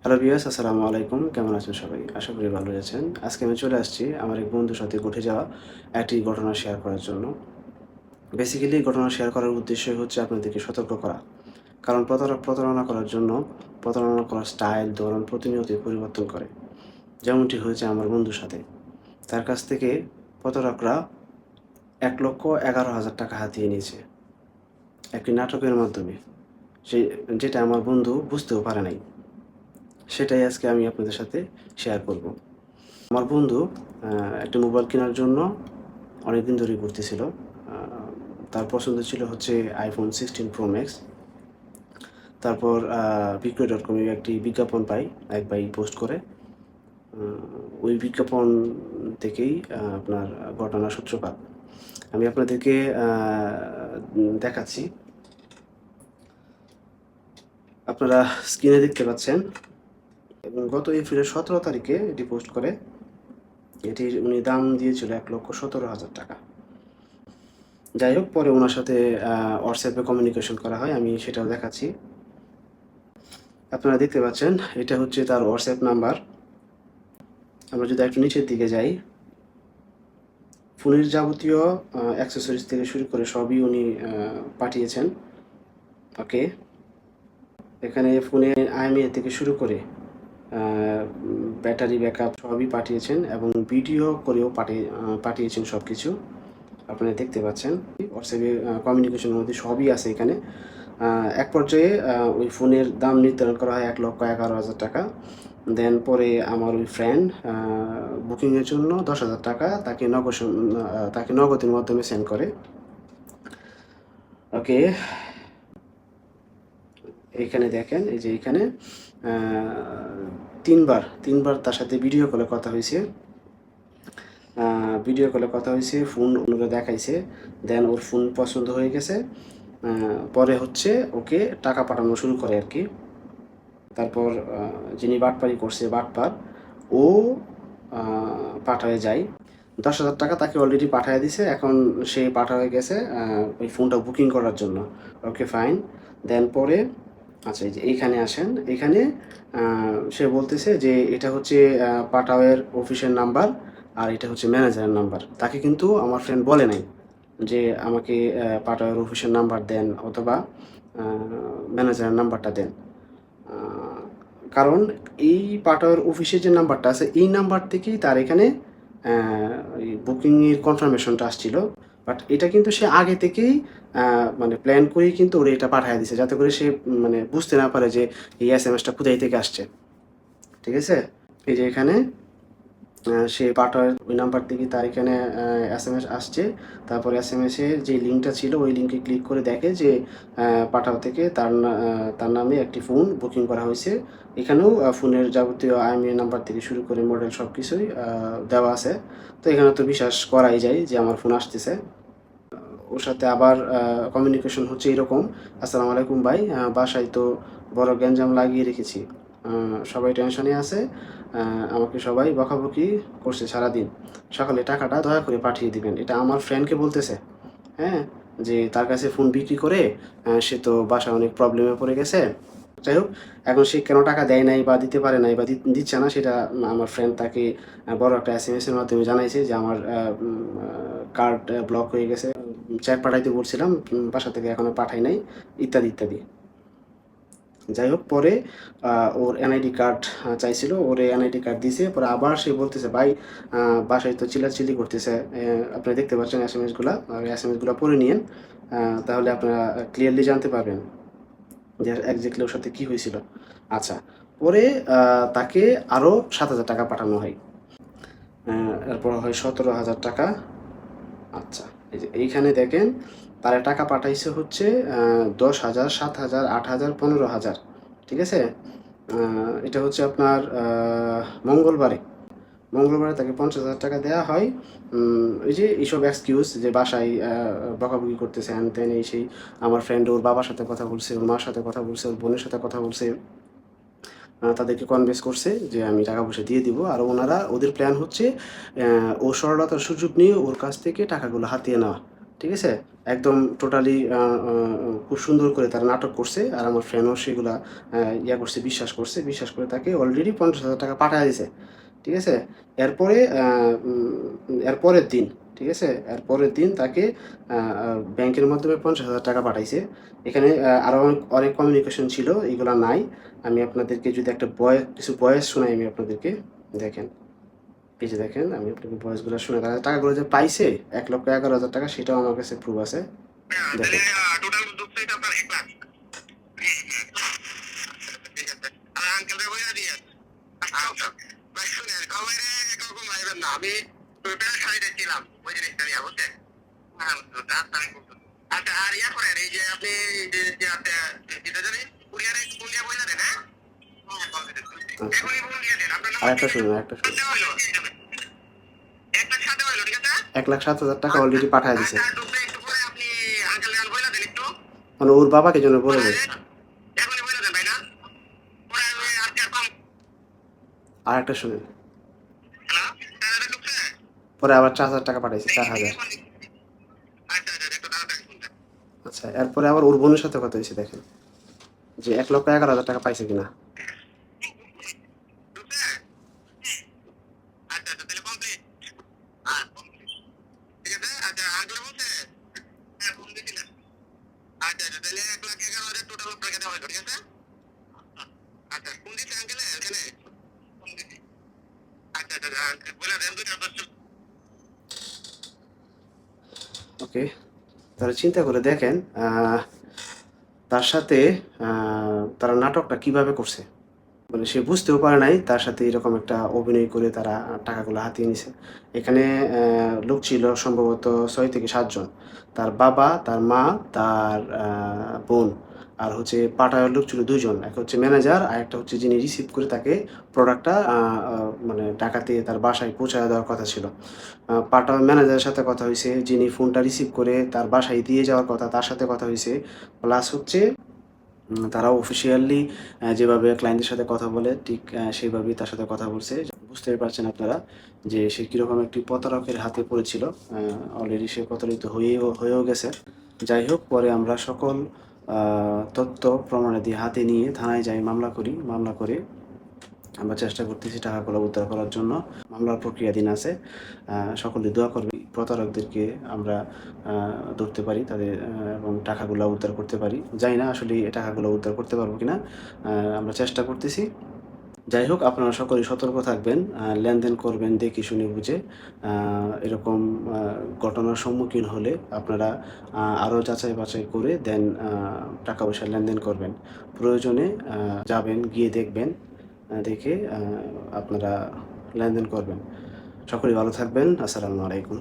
Hello viewers, আসসালামু আলাইকুম। কেমন আছেন সবাই? আশা করি ভালো আছেন। আজকে আমি চলে আসছি আমার এক বন্ধুর সাথে ঘটে যাওয়া একটি ঘটনা শেয়ার করার জন্য। বেসিক্যালি ঘটনা শেয়ার করার উদ্দেশ্যই হচ্ছে আপনাদেরকে সতর্ক করা। কারণ প্রতারণা করার জন্য প্রতারণা করার স্টাইল, ধরন প্রতিনিয়তই পরিবর্তন করে। যেমনটি হয়েছে আমার বন্ধুর সাথে। তার কাছ থেকে প্রতারকরা ৳১,১১,০০০ হাতিয়ে নিয়েছে একটি নাটকের মাধ্যমে। সে যেটা আমার বন্ধু বুঝতেও পারে নাই। সেটাই আজকে আমি আপনাদের সাথে শেয়ার করব। আমার বন্ধু আ একটা মোবাইল কেনার জন্য অনেকদিন ধরেই ঘুরতেছিল। আ তার পছন্দ ছিল হচ্ছে iPhone 16 Pro Max। তারপর বিক্রয়.com এ একটি বিজ্ঞাপন পাই, এক ভাই পোস্ট করে। আ ওই বিজ্ঞাপন থেকেই আপনার ঘটনার সূত্রপাত। আমি আপনাদেরকে দেখাচ্ছি। আপনারা স্ক্রিনে দেখতে পাচ্ছেন এবং গত এপ্রিলের 17 তারিখে এটি পোস্ট করে। এটির উনি দাম দিয়েছিল ৳১,১৭,০০০। যাই হোক, পরে উনার সাথে WhatsApp এ কমিউনিকেশন করা হয়। আমি সেটাও দেখাচ্ছি। আপনারা দেখতে পাচ্ছেন, এটা হচ্ছে তার WhatsApp নাম্বার। আমরা যদি একটু নিচের দিকে যাই, ফোনের যাবতীয় অ্যাক্সেসরিজ থেকে শুরু করে সবই উনি পাঠিয়েছেন। ওকে? এখানে ফোনে IMEI থেকে শুরু করে আ ব্যাটারি ব্যাকআপ সবই পাঠিয়েছেন এবং ভিডিও করেও পাঠিয়েছেন সবকিছু। আপনারা দেখতে পাচ্ছেন। WhatsApp এ কমিউনিকেশনের মধ্যে সবই আছে এখানে। আ এক পর্যায়ে ওই ফোনের দাম নির্ধারণ করা হয় ৳১,১১,০০০। দেন পরে আমার ওই ফ্রেন্ড বুকিংয়ের জন্য ৳১০,০০০ তাকে নগদের মাধ্যমে সেন্ড করে। ওকে, এইখানে দেখেন, এই যে এইখানে আ ৩ বার তার সাথে ভিডিও কলে কথা হইছে। আ ভিডিও কলে কথা হইছে, ফোন ওনারে দেখাইছে। দেন ওর ফোন পছন্দ হয়ে গেছে। আ পরে হচ্ছে ওকে টাকা পাঠানো শুরু করে আরকি। তারপর যিনি বাটপারি করছে বাটপার, ও আ পাঠায়ে যায়। ৳১০,০০০ তাকে অলরেডি পাঠায় দিছে। এখন সে পাঠায়ে গেছে ওই ফোনটা বুকিং করার জন্য। ওকে, ফাইন। দেন পরে আচ্ছা, এই যে এইখানে আসেন। এইখানে আ সে বলতেছে যে এটা হচ্ছে পাঠাওয়ের অফিসের নাম্বার আর এটা হচ্ছে ম্যানেজারের নাম্বার। তাকে কিন্তু আমার ফ্রেন্ড বলে নাই যে আমাকে পাঠাওয়ের অফিসের নাম্বার দেন অথবা আ ম্যানেজারের নাম্বারটা দেন। আ কারণ এই পাঠাওয়ার অফিসের যে নাম্বারটা আছে, এই নাম্বার থেকেই তার এখানে অ্যা ওই বুকিংয়ের কনফার্মেশনটা আসছিল। বাট এটা কিন্তু সে আগে থেকেই আ মানে প্ল্যান করেই কিন্তু ওরে এটা পাঠায়া দিছে। যাতে করে সে মানে বুঝতে না পারে যে এই এসএমএসটা কোথায় থেকে আসছে। ঠিক আছে? এই যে এখানে সে পাঠায় ওই নাম্বার থেকে তার এখানে এসএমএস আসছে। তারপরে এসএমএসে যে লিঙ্কটা ছিল ওই লিঙ্কে ক্লিক করে দেখে যে পাঠাও থেকে তার নামে একটি ফোন বুকিং করা হইছে। এখানেও ফোনের যাবতীয় IMEI নাম্বার থেকে শুরু করে মডেল সবকিছুই দেওয়া আছে। তো এখানে তো বিশ্বাস করাই যায় যে আমার ফোন আসতেছে। ওর সাথে আবার কমিউনিকেশন হচ্ছে এরকম, "আসসালামু আলাইকুম ভাই। বাসায় তো বড় গ্যাঞ্জাম লাগিয়ে রেখেছি। আ সবাই টেনশনে আছে। আ আমাকে সবাই বকাবকি করছে সারাদিন। সকালে টাকাটা দয়া করে পাঠিয়ে দিবেন।" এটা আমার ফ্রেন্ডকে বলতেছে, হ্যাঁ? যে তার কাছে ফোন বিক্রি করে সে তো বাসায় অনেক প্রবলেমে পড়ে গেছে। যাই হোক, এখন সে কেন টাকা দেয় নাই বা দিতে পারে নাই বা দিচ্ছে না সেটা আমার ফ্রেন্ড তাকে বড় একটা এসএমএস এর মাধ্যমে জানাইছে যে আমার কার্ড ব্লক হয়ে গেছে। চেক পাঠাইতে বলছিলাম, বাসা থেকে এখনো পাঠাই নাই, ইত্যাদি, ইত্যাদি। যাই হোক, পরে আ ওর এনআইডি কার্ড চাইছিল। ওর এনআইডি কার্ড দিছে। পরে আবার সে বলতেছে, "ভাই, আ বাসায় তো চিল্লাচিল্লি করতেছে। আপনি দেখতে পাচ্ছেন এসএমএস গুলা। এসএমএস গুলা পড়ে নিয়েন। তাহলে আপনারা ক্লিয়ারলি জানতে পারবেন যে এক্সাক্টলি ওর সাথে কি হয়েছিল।" আচ্ছা, পরে আ তাকে আরো ৳৭,০০০ পাঠানো হয়। এরপর হয় ৳১৭,০০০। আচ্ছা, এই যে এইখানে দেখেন তারা টাকা পাঠাইছে হচ্ছে ১০,০০০, ৭,০০০, ৮,০০০, ১৫,০০০। ঠিক আছে? আ এটা হচ্ছে আপনার মঙ্গলবারে। মঙ্গলবারে তাকে ৳৫০,০০০ দেয়া হয়। এই যে এইসব এক্সকিউজ যে বাসায় বকাবকি করতেছে, হ্যান-ত্যান, এই সেই। আমার ফ্রেন্ড ওর বাবার সাথে কথা বলছে, ওর মার সাথে কথা বলছে, ওর বোনের সাথে কথা বলছে। তাদেরকে কনভিন্স করছে যে আমি টাকা-পয়সা দিয়ে দিব। আর ওদের প্ল্যান হচ্ছে ও সরলতার সুযোগ নিয়ে ওর কাছ থেকে টাকাগুলো হাতিয়ে নেওয়া। ঠিক আছে? একদম টোটালি খুব সুন্দর করে তারা নাটক করছে। আর আমার ফ্রেন্ডও সেগুলা করছে, বিশ্বাস করে তাকে অলরেডি 50,000 টাকা পাঠায় দিছে। ঠিক আছে? এরপরে এর পরের দিন, ঠিক আছে? এর পরের দিন তাকে ব্যাংকের মাধ্যমে 50,000 টাকা পাঠাইছে। এখানে আরও অনেক কমিউনিকেশন ছিল, এগুলা নাই। আমি আপনাদেরকে যদি একটা কিছু ভয়েস শোনাই আমি আপনাদেরকে, দেখেন। এই যে দেখেন, আমি আপনাকে ভয়েসগুলো শুনে তারা টাকাগুলো যে পাইছে 1,11,000 টাকা, সেটাও আমার কাছে প্রুফ আছে। দেখেন। টোটাল ঢুকছে এটা আপনার 1 লাখ। ঠিক আছে। আর আঙ্কেল রে বইলা দিয়ে। আচ্ছা। ভাই শুনেন, কমাইরে একরকম ভাইবেন না। আমি টোটাল সাইডে ছিলাম ওই জিনিসটা নিয়ে, বুঝছেন? আচ্ছা, আর ইয়া করেন, এই যে আপনি যেটা জানি কুরিয়ারে কুরিয়া বইলা দেন, হ্যাঁ? এখনই বল দিয়ে দেন। আপনার নাম্বার আরেকটা শুনুন। 1,07,000 টাকা অলরেডি পাঠায় দিছে। মানে ওর বাবাকে জন্য বলে দেয়। আর একটা শুনেন, পরে আবার 4,000 টাকা পাঠাইছে, 4,000। আচ্ছা, এরপরে আবার ওর বোনের সাথে কথা হয়েছে, দেখেন যে 1,11,000 টাকা পাইছে কিনা। ওকে, তাহলে চিন্তা করে দেখেন তার সাথে তারা নাটকটা কিভাবে করছে। মানে সে বুঝতেও পারে নাই তার সাথে এরকম একটা অভিনয় করে তারা টাকাগুলো হাতিয়ে নিছে। এখানে লোক ছিল সম্ভবত ৬ থেকে ৭ জন। তার বাবা, তার মা, তার বোন, আর হচ্ছে পাঠানোর লোক ছিল ২ জন। একটা হচ্ছে ম্যানেজার, আরেকটা হচ্ছে যিনি রিসিভ করে তাকে প্রোডাক্টটা মানে ঢাকাতে তার বাসায় পৌঁছায় দেওয়ার কথা ছিল। ম্যানেজারের সাথে কথা হইছে, যিনি ফোনটা রিসিভ করে তার বাসায় দিয়ে যাওয়ার কথা তার সাথে কথা হইছে। প্লাস হচ্ছে তারা অফিসিয়ালি যেভাবে ক্লায়েন্টের সাথে কথা বলে ঠিক সেইভাবেই তার সাথে কথা বলছে। বুঝতেই পারছেন আপনারা যে সে কীরকম একটি প্রতারকের হাতে পড়েছিল। অলরেডি সে প্রতারিত হয়েও গেছে। যাই হোক, পরে আমরা সকল তথ্য প্রমাণাদি হাতে নিয়ে থানায় যাই, মামলা করি। মামলা করে আমরা চেষ্টা করতেছি টাকাগুলো উদ্ধার করার জন্য। মামলার প্রক্রিয়াধীন আছে। সকলে দোয়া করবে প্রতারকদেরকে আমরা ধরতে পারি তাদের এবং টাকাগুলো উদ্ধার করতে পারি। জানি না আসলে এই টাকাগুলো উদ্ধার করতে পারবো কিনা, আমরা চেষ্টা করতেছি। যাই হোক, আপনারা সকলেই সতর্ক থাকবেন, লেনদেন করবেন দেখে শুনে বুঝে। এরকম ঘটনার সম্মুখীন হলে আপনারা আরও যাচাই বাছাই করে দেন টাকা পয়সা লেনদেন করবেন। প্রয়োজনে যাবেন, গিয়ে দেখবেন, দেখে আপনারা লেনদেন করবেন। সকলেই ভালো থাকবেন। আসসালামু আলাইকুম।